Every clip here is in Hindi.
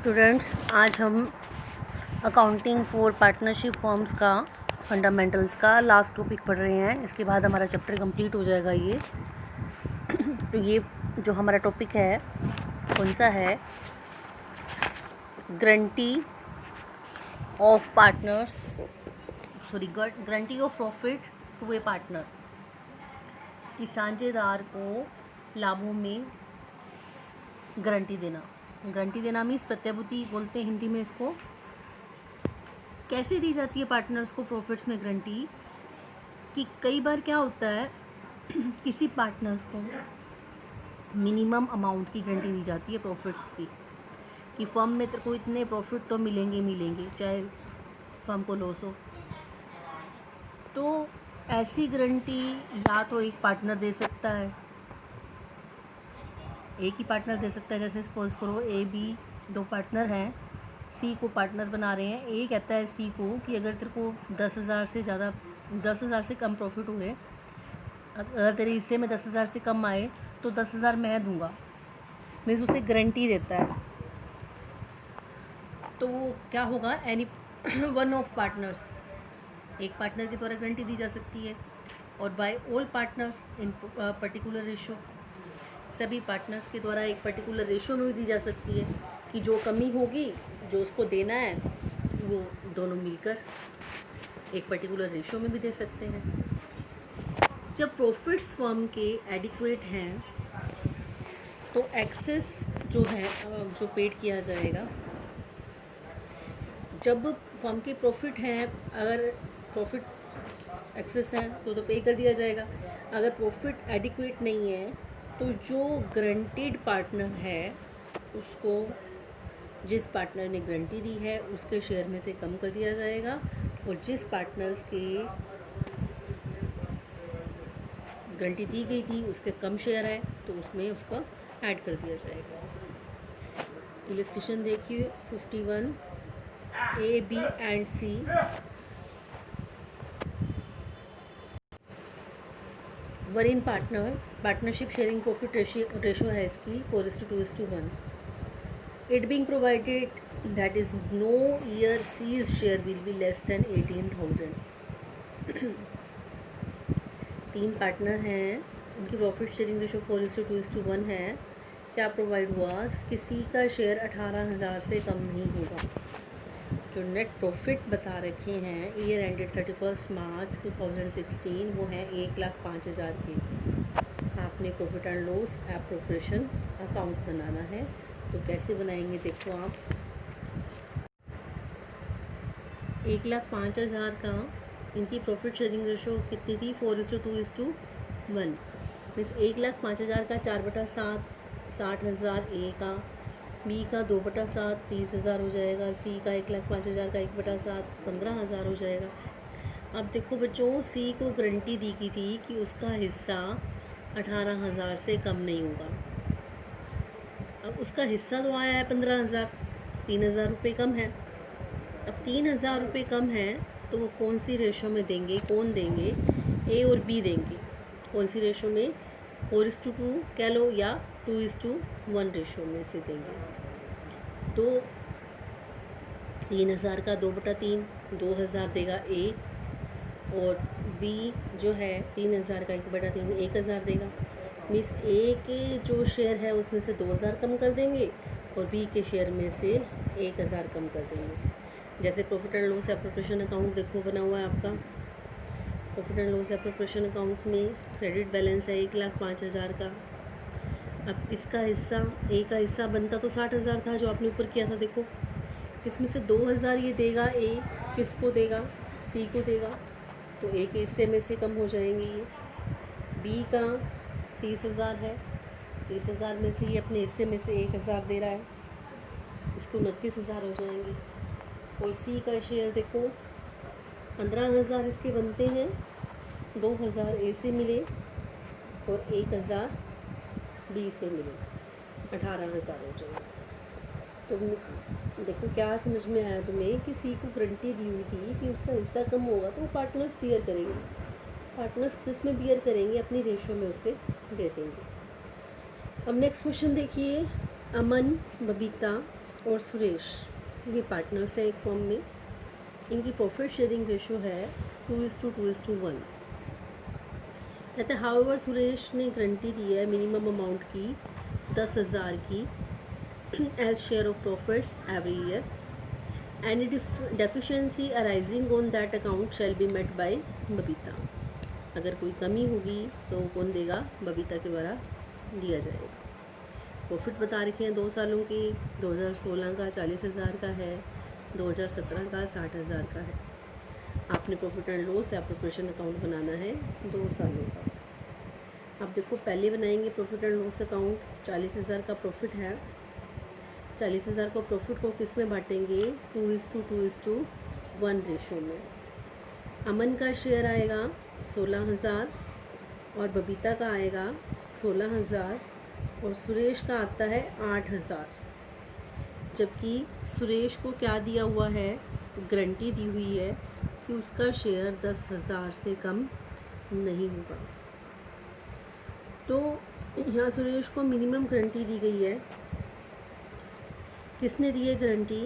स्टूडेंट्स, आज हम अकाउंटिंग फॉर पार्टनरशिप फर्म्स का फंडामेंटल्स का लास्ट टॉपिक पढ़ रहे हैं। इसके बाद हमारा चैप्टर कंप्लीट हो जाएगा ये। तो ये जो हमारा टॉपिक है कौन सा है, guarantee of partners guarantee of profit to a partner, कि साझेदार को लाभों में गारंटी देना। गारंटी देना मीन्स प्रत्याभूति बोलते हैं हिंदी में इसको। कैसे दी जाती है पार्टनर्स को प्रॉफिट्स में गारंटी? कि कई बार क्या होता है किसी पार्टनर्स को मिनिमम अमाउंट की गारंटी दी जाती है प्रॉफिट्स की, कि फर्म में तेरे को इतने प्रॉफिट तो मिलेंगे चाहे फर्म को लॉस हो। तो ऐसी गारंटी या तो एक पार्टनर दे सकता है, एक ही पार्टनर दे सकता है। जैसे सपोज करो ए बी दो पार्टनर हैं, सी को पार्टनर बना रहे हैं। ए कहता है सी को कि अगर तेरे को 10,000 से कम प्रॉफिट हुए, अगर तेरे हिस्से में 10,000 से कम आए तो 10,000 मैं दूंगा, मीन्स उसे गारंटी देता है। तो वो क्या होगा, एनी वन ऑफ पार्टनर्स, एक पार्टनर के द्वारा गारंटी दी जा सकती है, और by all partners in particular ratio, सभी पार्टनर्स के द्वारा एक पर्टिकुलर रेशो में भी दी जा सकती है, कि जो कमी होगी जो उसको देना है वो दोनों मिलकर एक पर्टिकुलर रेशो में भी दे सकते हैं। जब प्रॉफिट्स फर्म के एडिक्वेट हैं तो एक्सेस जो है जो पेड किया जाएगा। जब फर्म के प्रॉफिट हैं, अगर प्रॉफिट एक्सेस हैं तो पे कर दिया जाएगा। अगर प्रॉफिट एडिक्वेट नहीं है तो जो गारंटीड पार्टनर है उसको, जिस पार्टनर ने गारंटी दी है उसके शेयर में से कम कर दिया जाएगा, और जिस पार्टनर्स के गारंटी दी गई थी उसके कम शेयर है तो उसमें उसका ऐड कर दिया जाएगा। इलस्ट्रेशन देखिए 51, A B and C were in partnership sharing profit ratio है इसकी 4:2:1। It being provided that is no year C's share will be less than 18,000। तीन पार्टनर हैं, उनकी प्रॉफिट शेयरिंग रेशो 4:2:1 है। क्या प्रोवाइड हुआ, किसी का शेयर 18,000 से कम नहीं होगा। जो नेट प्रॉफिट बता रखे हैं ईयर एंडेड 31 मार्च 2016 वो है 1,05,000 के। आपने profit and loss appropriation account बनाना है, तो कैसे बनाएंगे देखो आप। 1,05,000 का इनकी प्रॉफिट शेयरिंग रेशो कितनी थी, 4:2:1। मीन्स 1,05,000 का 4/7 60,000 ए का, बी का 2/7 30,000 हो जाएगा, सी का 1,05,000 का 1/7 15,000 हो जाएगा। अब देखो बच्चों, सी को गारंटी दी गई थी कि उसका हिस्सा 18,000 से कम नहीं होगा। अब उसका हिस्सा तो आया है 15,000, 3,000 रुपये कम है। अब 3,000 रुपये कम है तो वो कौन सी रेशो में देंगे, कौन देंगे, ए और बी देंगे। कौन सी रेशो में, 4:2 कह लो या 2:1 रेशो में से देंगे। तो 3,000 का 2/3 2,000 देगा ए, और बी जो है 3,000 का 1/3 1,000 देगा। मीन्स ए के जो शेयर है उसमें से 2,000 कम कर देंगे और बी के शेयर में से 1,000 कम कर देंगे। जैसे profit and loss appropriation account देखो बना हुआ है आपका। Profit and loss appropriation account में क्रेडिट बैलेंस है 1,05,000 का। अब इसका हिस्सा, ए का हिस्सा बनता तो 60,000 था जो आपने ऊपर किया था। देखो इसमें से 2,000 ये देगा, ए किसको देगा, सी को देगा, तो ए के हिस्से में से कम हो जाएंगे ये। बी का 30,000 है, 30,000 में से ये अपने हिस्से में से 1,000 दे रहा है, इसको 29,000 हो जाएंगे। और सी का शेयर देखो 15,000 इसके बनते हैं, 2,000 ए से मिले और 1,000 बी से मिले, 18,000 हो जाएगा। तो देखो क्या समझ में आया तुम्हें, कि सी को गारंटी दी हुई थी कि उसका हिस्सा कम होगा तो वो पार्टनर्स बियर करेंगे। पार्टनर्स किस में बियर करेंगे, अपनी रेशो में उसे दे देंगे। अब नेक्स्ट क्वेश्चन देखिए, अमन, बबीता और सुरेश, ये पार्टनर्स है एक फॉर्म में। इनकी प्रॉफिट शेयरिंग रेशो है 2:2:1। कहते हैं हाउएवर सुरेश ने गारंटी दी है मिनिमम अमाउंट की 10,000 की as share of profits every year. Any deficiency arising on that account shall be met by Babita. अगर कोई कमी होगी तो कौन देगा? बबीता के द्वारा दिया जाएगा। प्रॉफिट बता रखे हैं 2 सालों की, 2016 का 40,000 का है, 2017 का 60,000 का है। आपने profit and loss appropriation account बनाना है 2 सालों का। अब देखो पहले बनाएंगे प्रॉफिट एंड लॉस अकाउंट। 40,000 का प्रॉफिट है, 40,000 को प्रॉफिट को किस में बांटेंगे? 2:2:1 रेशो में। अमन का शेयर आएगा 16,000 और बबीता का आएगा 16,000 और सुरेश का आता है 8,000। जबकि सुरेश को क्या दिया हुआ है? गारंटी दी हुई है कि उसका शेयर 10,000 से कम नहीं होगा। तो यहाँ सुरेश को मिनिमम गारंटी दी गई है। किसने दी है गारंटी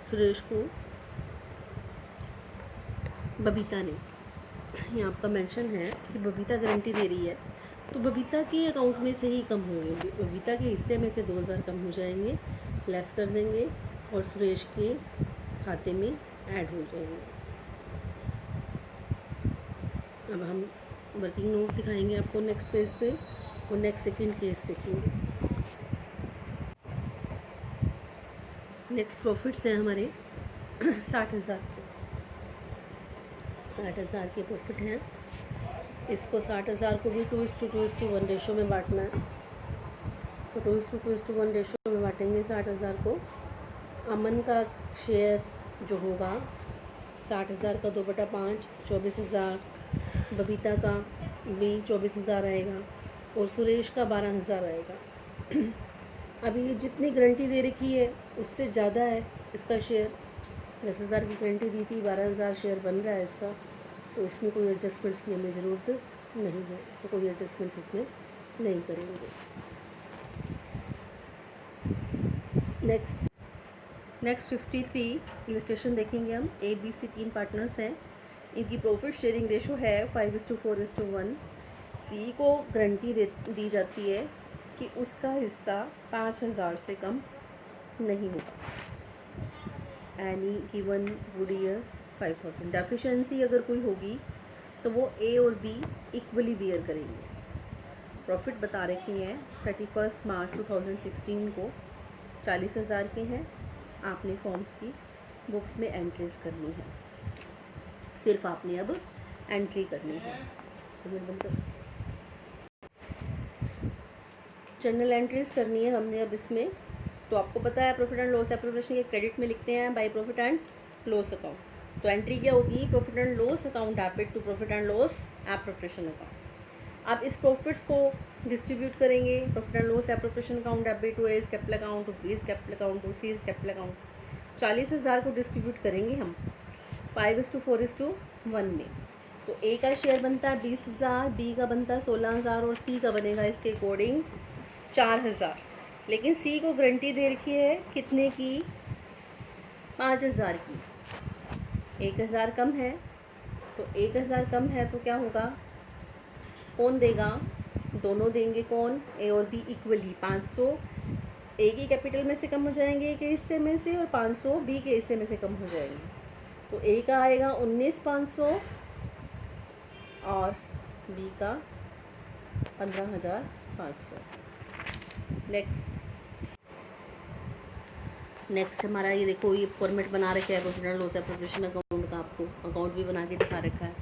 सुरेश को? बबीता ने। यहाँ आपका मेंशन है कि बबीता गारंटी दे रही है, तो बबीता के अकाउंट में से ही कम होंगे। बबीता के हिस्से में से 2,000 कम हो जाएंगे, लेस कर देंगे और सुरेश के खाते में ऐड हो जाएंगे। अब हम वर्किंग नोट दिखाएंगे आपको नेक्स्ट पेज पे और नेक्स्ट सेकंड केस देखेंगे। नेक्स्ट प्रॉफिट्स हैं हमारे 60,000 के। 60,000 के प्रॉफिट हैं। इसको 60,000 को भी 2:2:1 रेशो में बांटना है। तो 2:2:1 रेशो में बांटेंगे 60,000 को। अमन का शेयर जो होगा 60,000 का 2/5 24,000, बबीता का भी 24,000 आएगा और सुरेश का 12,000 आएगा। अभी ये जितनी गारंटी दे रखी है उससे ज़्यादा है इसका शेयर। 10,000 की गारंटी दी थी, 12,000 शेयर बन रहा है इसका, तो इसमें कोई एडजस्टमेंट्स की हमें ज़रूरत नहीं है, तो कोई एडजस्टमेंट्स इसमें नहीं करेंगे। नेक्स्ट 53 इलस्ट्रेशन देखेंगे हम। ABC 3 पार्टनर्स हैं। इनकी प्रॉफिट शेयरिंग रेशो है 5:4:1। C को गारंटी दी जाती है कि उसका हिस्सा 5,000 से कम नहीं होगा। Any given would year 5,000। Deficiency अगर कोई होगी तो वो A और B इक्वली बियर करेंगे। प्रॉफिट बता रखे हैं 31 मार्च 2016 को 40,000 के हैं। आपने फॉर्म्स की बुक्स में एंट्रीज करनी है, सिर्फ आपने अब एंट्री करनी है। जर्नल एंट्रीज करनी है हमने अब इसमें। तो आपको पता है प्रॉफिट एंड लॉस एप्रोप्रिएशन के क्रेडिट में लिखते हैं by profit and loss account. तो एंट्री क्या होगी? Profit and loss account debit to profit and loss appropriation account. अब इस प्रॉफिट्स को डिस्ट्रीब्यूट करेंगे। Profit and loss appropriation account debit to A's capital account, to B capital account, to C capital account. 40,000 को डिस्ट्रीब्यूट करेंगे हम 5:4:1 में। तो A का शेयर बनता है 20,000, B का बनता है 16,000 और C का बनेगा इसके अकॉर्डिंग 4,000। लेकिन C को गारंटी दे रखी है कितने की? 5,000 की। 1,000 कम है, तो 1,000 कम है तो क्या होगा? कौन देगा? दोनों देंगे। कौन? A और B इक्वली। 500 A की कैपिटल में से कम हो जाएंगे A के हिस्से में से और 500 B के हिस्से में से कम हो जाएंगे। तो A का आएगा 19,500 और B का 15,500। नेक्स्ट हमारा ये देखो, ये फॉर्मेट बना रखा है profit and loss appropriation account का। आपको अकाउंट भी बना के दिखा रखा है।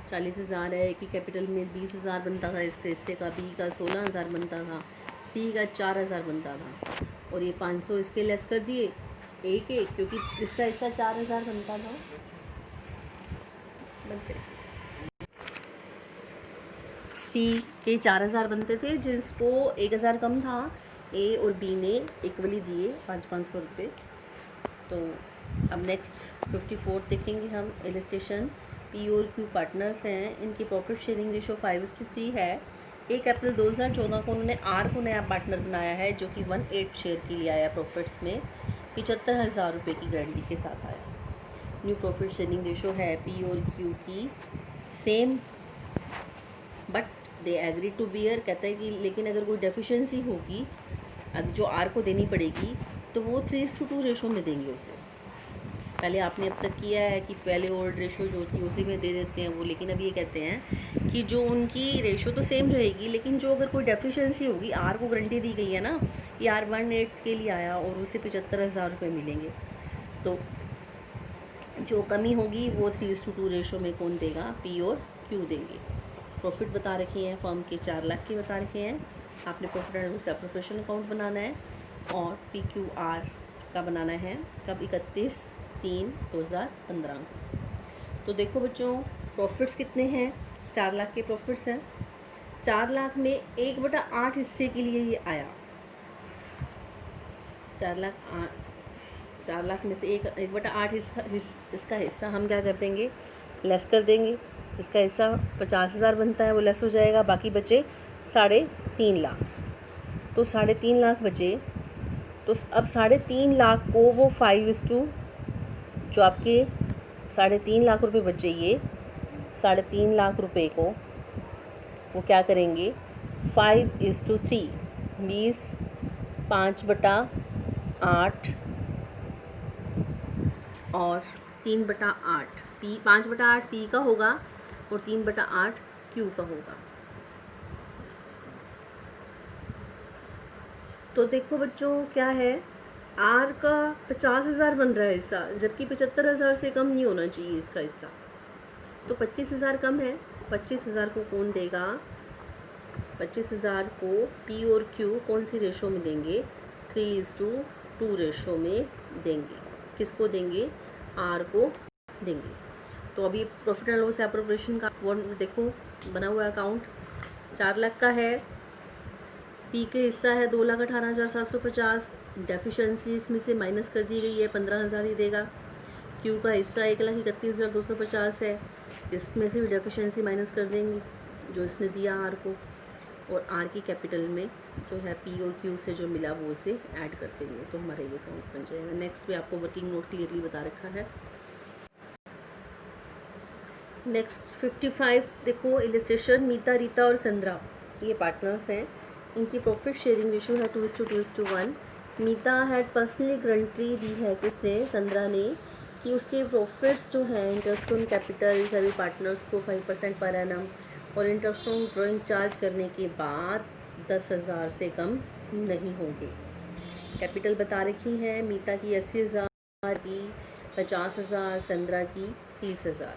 40,000 है, की कैपिटल में 20,000 बनता था इसके हिस्से का, B का 16,000 बनता था, C का 4,000 बनता था और ये 500 इसके लेस कर दिए A के, क्योंकि इसका हिस्सा 4,000 बनता था। C के 4,000 बनते थे जिसको 1,000 कम था। A और B ने इक्वली दिए 500 रुपये। तो अब नेक्स्ट 54 देखेंगे हम इलस्ट्रेशन। P और Q पार्टनर्स हैं। इनकी प्रॉफिट शेयरिंग रेशो 5:3 है। 1 अप्रैल 2014 को उन्होंने R को नया पार्टनर बनाया है जो कि 1/8 शेयर के लिए आया प्रॉफिट्स में। 75,000 रुपये की गारंटी के साथ आया। न्यू प्रॉफिट शेयरिंग रेशो है पी और क्यू की same, but they agree to bear, कहता है कि लेकिन अगर कोई डेफिशिएंसी होगी जो आर को देनी पड़ेगी तो वो 3:2 रेशो में देंगे उसे। पहले आपने अब तक किया है कि पहले ओल्ड रेशो जो होती है उसी में दे देते हैं वो, लेकिन अब ये कहते हैं कि जो उनकी रेशो तो सेम रहेगी, लेकिन जो अगर कोई डेफिशिएंसी होगी, आर को गारंटी दी गई है ना, ये आर 1/8 के लिए आया और उसे 75,000 रुपये मिलेंगे, तो जो कमी होगी वो 3:2 रेशो में कौन देगा, पी और क्यू देंगे। प्रॉफिट बता रखे हैं फर्म के 4 लाख के बता रखे हैं। आपने profit and loss appropriation account बनाना है और PQR का बनाना है कब, 31/3/2015। तो देखो बच्चों, प्रॉफिट्स कितने हैं, 4 लाख के प्रॉफिट्स हैं। 4 लाख में 1/8 हिस्से के लिए ये आया। 4 लाख में से 1/8 इसका हिस्सा हम क्या कर देंगे, लेस कर देंगे। इसका हिस्सा 50,000 बनता है, वो लेस हो जाएगा, बाकी बचे 3.5 लाख। तो 3.5 लाख बचे, तो अब 3.5 लाख को वो 5:2, जो आपके 3.5 लाख रुपए बचे, ये 3.5 लाख रुपए को वो क्या करेंगे, 5:3 मीन्स 5/8 और 3/8 पी, 5/8 पी का होगा और 3/8 क्यू का होगा। तो देखो बच्चों क्या है, आर का 50,000 बन रहा है हिस्सा, जबकि 75,000 से कम नहीं होना चाहिए इसका हिस्सा, तो 25,000 कम है। 25,000 को कौन देगा, 25,000 को पी और क्यू कौन सी रेशो में देंगे, 3:2 रेशो में देंगे। किसको देंगे, आर को देंगे। तो अभी प्रॉफिट एंड लॉस एप्रोप्रिएशन का वो देखो बना हुआ अकाउंट 4 लाख का है, पी के हिस्सा है 2,18,750, डेफिशिएंसी इसमें से माइनस कर दी गई है, 15,000 ही देगा। क्यू का हिस्सा 1,31,250 है, इसमें से भी डेफिशिएंसी माइनस कर देंगे जो इसने दिया आर को, और आर की कैपिटल में जो है पी और क्यू से जो मिला वो उसे ऐड कर देंगे, तो हमारा ये अकाउंट बन जाएगा। नेक्स्ट भी आपको वर्किंग नोट क्लियरली बता रखा है। नेक्स्ट 55 देखो, इलस्ट्रेशन, मीता, रीता और संद्रा ये पार्टनर्स हैं। इनकी प्रॉफिट शेयरिंग रेशो है 2:2:1। मीता हैड पर्सनली गारंटी दी है किसने, संद्रा ने, कि उसके प्रॉफिट्स जो हैं इंटरेस्ट ऑन कैपिटल सभी पार्टनर्स को 5% पर एनम और इंटरेस्ट ऑन ड्राइंग चार्ज करने के बाद 10,000 से कम नहीं होंगे। कैपिटल बता रखी है, मीता की 80,000 की, 50,000, संद्रा की 30,000।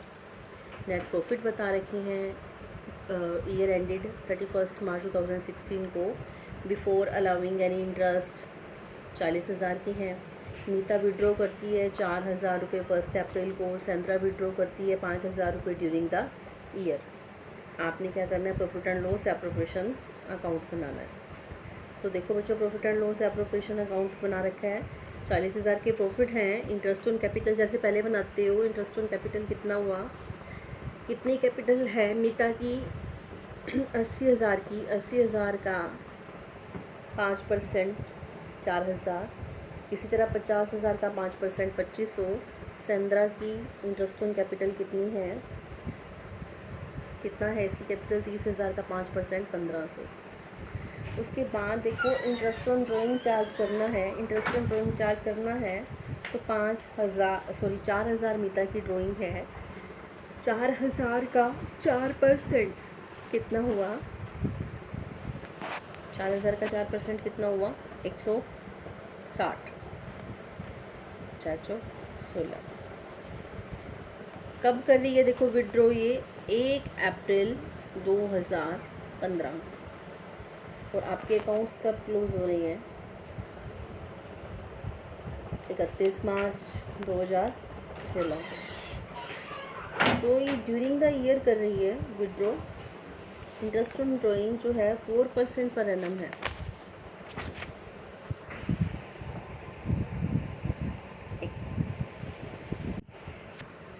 नेट प्रॉफिट बता रखे हैं ईयर एंडेड 31 मार्च 2016 को, बिफोर अलाउिंग एनी इंटरेस्ट 40,000 के हैं। मीता विड्रॉ करती है 4,000 रुपये 1 अप्रैल को, संद्रा विड्रॉ करती है 5,000 रुपये ड्यूरिंग द ईयर। आपने क्या करना है, profit and loss appropriation account बनाना है। तो देखो बच्चों, profit and loss appropriation account बना रखा है। 40,000 के प्रॉफिट हैं। इंटरेस्ट ऑन कैपिटल जैसे पहले बनाते हो, इंटरेस्ट ऑन कैपिटल कितना हुआ, कितनी कैपिटल है मीता की 80,000 की, 80,000 का 5% 4,000, इसी तरह 50,000 का 5% 2,500। संद्रा की इंटरेस्ट ऑन कैपिटल कितनी है, कितना है इसकी कैपिटल, 30,000 का 5% 1,500। उसके बाद देखो इंटरेस्ट ऑन ड्राइंग चार्ज करना है, इंटरेस्ट ऑन ड्राइंग चार्ज करना है तो 4,000 मीता की ड्राइंग है, 4,000 का 4% कितना हुआ, 4,000 का 4% कितना हुआ, 160, 416। कब कर रही है देखो विड्रॉ, ये 1 अप्रैल 2015, और आपके अकाउंट्स कब क्लोज हो रही हैं, 31 मार्च 2016। तो ये ड्यूरिंग द ईयर कर रही है विड्रॉ। इंटरेस्ट ऑन ड्राइंग जो है 4% पर एनम है।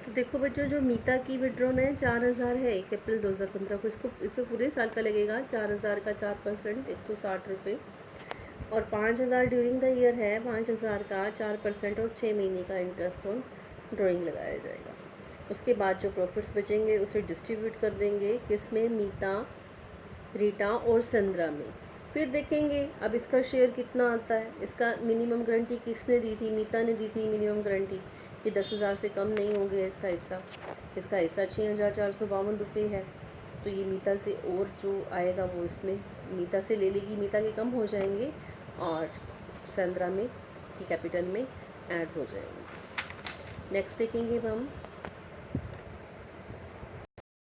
तो देखो बच्चों, जो मीता की विड्रॉन है 4,000 है 1 अप्रैल 2015 को, इस पर पूरे साल का लगेगा 4,000 का 4% 160 रुपये। और 5,000 ड्यूरिंग द ईयर है, 5,000 का 4% और 6 महीने का इंटरेस्ट ऑन ड्राइंग लगाया जाएगा। उसके बाद जो प्रॉफिट्स बचेंगे उसे डिस्ट्रीब्यूट कर देंगे किस में, मीता, रीटा और संद्रा में। फिर देखेंगे अब इसका शेयर कितना आता है। इसका मिनिमम गारंटी किसने दी थी, मीता ने दी थी मिनिमम गारंटी। ये 10,000 से कम नहीं होंगे इसका हिस्सा। इसका हिस्सा 6,452 रुपये है। तो ये मीता से और जो आएगा वो इसमें मीता से ले लेगी, मीता के कम हो जाएंगे और संद्रा में की कैपिटल में ऐड हो जाएंगे। नेक्स्ट देखेंगे अब हम